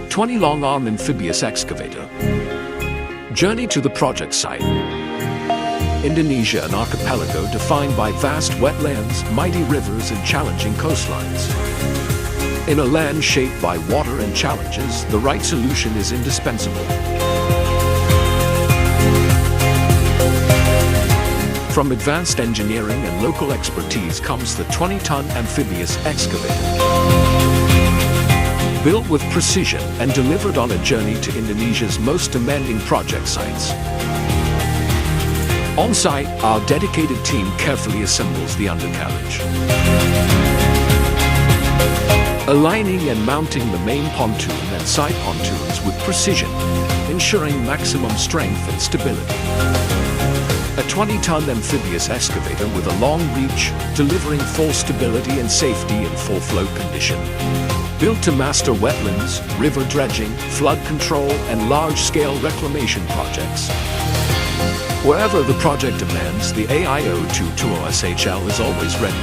20 long-arm amphibious excavator. Journey to the project site. Indonesia, an archipelago defined by vast wetlands, mighty rivers, and challenging coastlines. In a land shaped by water and challenges, the right solution is indispensable. From advanced engineering and local expertise comes the 20-ton amphibious excavator. Built with precision and delivered on a journey to Indonesia's most demanding project sites. On site, our dedicated team carefully assembles the undercarriage, aligning and mounting the main pontoon and side pontoons with precision, ensuring maximum strength and stability. A 20-ton amphibious excavator with a long reach, delivering full stability and safety in full flow condition. Built to master wetlands, river dredging, flood control, and large-scale reclamation projects. Wherever the project demands, the AI02-20SHL is always ready.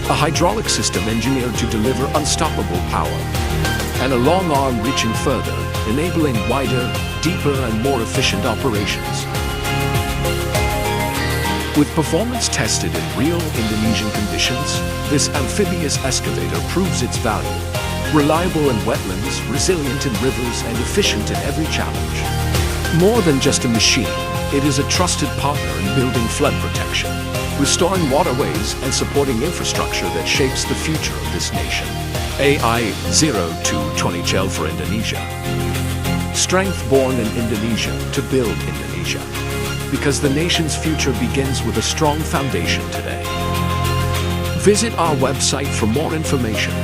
A hydraulic system engineered to deliver unstoppable power. And a long arm reaching further, enabling wider, deeper, and more efficient operations. With performance tested in real Indonesian conditions, this amphibious excavator proves its value. Reliable in wetlands, resilient in rivers, and efficient in every challenge. More than just a machine, it is a trusted partner in building flood protection, restoring waterways, and supporting infrastructure that shapes the future of this nation. AI02-20SHL for Indonesia. Strength born in Indonesia to build Indonesia. Because the nation's future begins with a strong foundation today. Visit our website for more information.